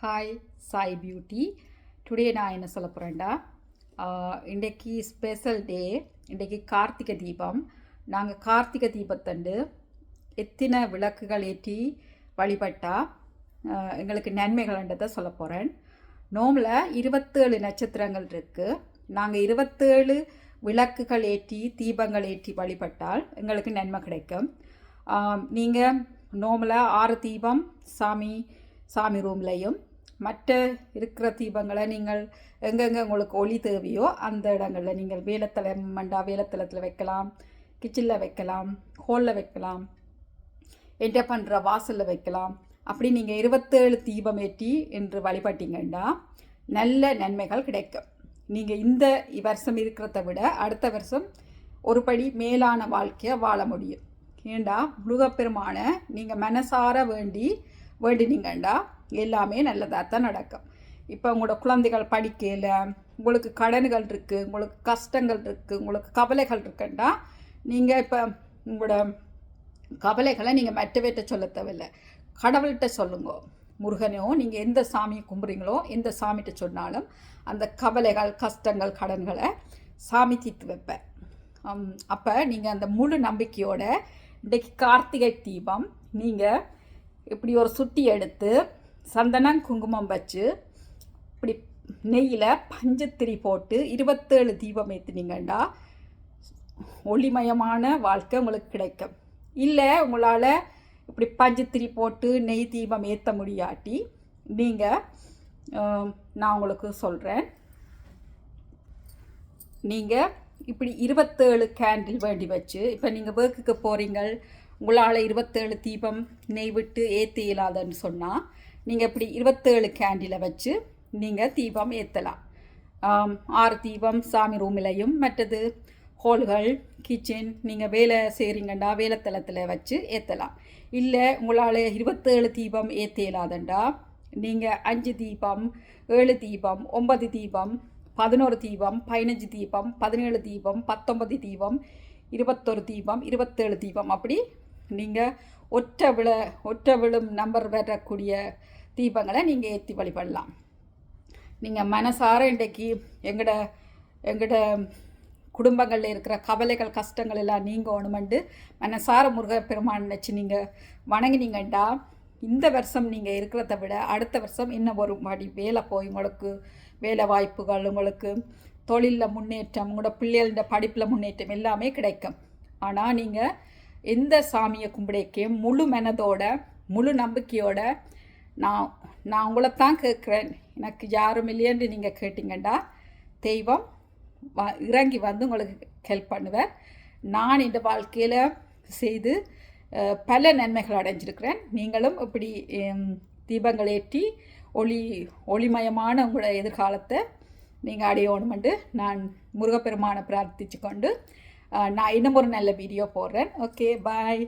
Hi Sai beauty. Today நான் என்ன சொல்ல போகிறேன்டா, இன்றைக்கு ஸ்பெஷல் டே. இன்றைக்கு கார்த்திகை தீபம். நாங்கள் கார்த்திகை தீபத்தண்டு எத்தனை விளக்குகள் ஏற்றி வழிபட்டால் எங்களுக்கு நன்மைகள்ன்றதை சொல்ல போகிறேன். நோம்பில் 27 நட்சத்திரங்கள் இருக்குது. நாங்கள் 27 விளக்குகள் ஏற்றி தீபங்கள் ஏற்றி வழிபட்டால் எங்களுக்கு நன்மை கிடைக்கும். நீங்கள் நோம்பில் 6 தீபம் சாமி ரூம்லையும் மற்ற இருக்கிற தீபங்களை நீங்கள் எங்கெங்கே உங்களுக்கு ஒளி தேவையோ அந்த இடங்களில் நீங்கள் வேலத்தளத்தில் வைக்கலாம், கிச்சனில் வைக்கலாம், ஹோலில் வைக்கலாம், என்டர் பண்ணுற வாசலில் வைக்கலாம். அப்படி நீங்கள் 27 தீபம் ஏற்றி என்று வழிபட்டீங்கன்னா நல்ல நன்மைகள் கிடைக்கும். நீங்கள் இந்த வருஷம் இருக்கிறத விட அடுத்த வருஷம் ஒரு படி மேலான வாழ்க்கையை வாழ முடியும். ஏண்டா முருகப்பெருமான நீங்கள் மனசார வேண்டினீங்கண்டா எல்லாமே நல்லதாக தான் நடக்கும். இப்போ உங்களோட குழந்தைகள் படிக்கல, உங்களுக்கு கடன்கள் இருக்குது, உங்களுக்கு கஷ்டங்கள் இருக்குது, உங்களுக்கு கவலைகள் இருக்குண்டா நீங்கள் இப்போ உங்களோட கவலைகளை நீங்கள் மற்றவர்கிட்ட சொல்ல தேவையில்லை, கடவுள்கிட்ட சொல்லுங்க. முருகனையோ நீங்கள் எந்த சாமியை கும்புறீங்களோ எந்த சாமிகிட்ட சொன்னாலும் அந்த கவலைகள் கஷ்டங்கள் கடன்களை சாமி தீர்த்து வைப்பேன். அப்போ நீங்கள் அந்த முழு நம்பிக்கையோட இன்றைக்கு கார்த்திகை தீபம் நீங்கள் இப்படி ஒரு சுட்டி எடுத்து சந்தனம் குங்குமம் வச்சு இப்படி நெய்யில் பஞ்சத்திரி போட்டு 27 தீபம் ஏற்றுனீங்கண்டா ஒளிமயமான வாழ்க்கை உங்களுக்கு கிடைக்கும். இல்லை உங்களால் இப்படி பஞ்சத்திரி போட்டு நெய் தீபம் ஏற்ற முடியாட்டி நீங்கள் நான் உங்களுக்கு சொல்கிறேன், நீங்கள் இப்படி 27 கேண்டில் வேண்டி வச்சு இப்போ நீங்கள் ஒர்க்குக்கு போகிறீங்க, உங்களால் 27 தீபம் நெய் விட்டு ஏற்ற இயலாதுன்னு சொன்னால் நீங்கள் இப்படி 27 கேண்டிலை வச்சு நீங்கள் தீபம் ஏற்றலாம். 6 தீபம் சாமி ரூமிலையும் மற்றது ஹோல்கள் கிச்சன் நீங்கள் வேலை செய்கிறீங்கண்டா வேலைத்தளத்தில் வச்சு ஏற்றலாம். இல்லை உங்களால் 27 தீபம் ஏற்ற இயலாதுண்டா நீங்கள் 5 தீபம் 7 தீபம் 9 தீபம் 11 தீபம் 15 தீபம் 17 தீபம் 19 தீபம் 21 தீபம் 27 தீபம் அப்படி நீங்கள் ஒற்றை விழும் நம்பர் வரக்கூடிய தீபங்களை நீங்கள் ஏற்றி வழிபடலாம். நீங்கள் மனசார இன்றைக்கு எங்கட குடும்பங்களில் இருக்கிற கவலைகள் கஷ்டங்கள் எல்லாம் நீங்கள் ஒன்றுமண்டு மனசார முருகப்பெருமான் நினச்சி நீங்கள் வணங்கினீங்கண்டா இந்த வருஷம் நீங்கள் இருக்கிறத விட அடுத்த வருஷம் இன்னும் ஒரு மாடி வேலை போய் உங்களுக்கு வேலை வாய்ப்புகள், உங்களுக்கு தொழிலில் முன்னேற்றம், உங்களோட பிள்ளைகளோட படிப்பில் முன்னேற்றம் எல்லாமே கிடைக்கும். ஆனால் நீங்கள் எந்த சாமியை கும்பிடைக்கே முழு மனதோட முழு நம்பிக்கையோட நான் உங்களைத்தான் கேட்குறேன், எனக்கு யாரும் இல்லையென்று நீங்கள் கேட்டிங்கண்டா தெய்வம் இறங்கி வந்து உங்களுக்கு ஹெல்ப் பண்ணுவேன். நான் இந்த வாழ்க்கையில் செய்து பல நன்மைகள் அடைஞ்சிருக்கிறேன். நீங்களும் இப்படி தீபங்கள் ஏற்றி ஒளிமயமான உங்களோட எதிர்காலத்தை நீங்கள் அடையணுமென்று நான் முருகப்பெருமானை பிரார்த்திச்சு கொண்டு நான் இன்னும் ஒரு நல்ல வீடியோ போடுறேன். ஓகே, பாய்.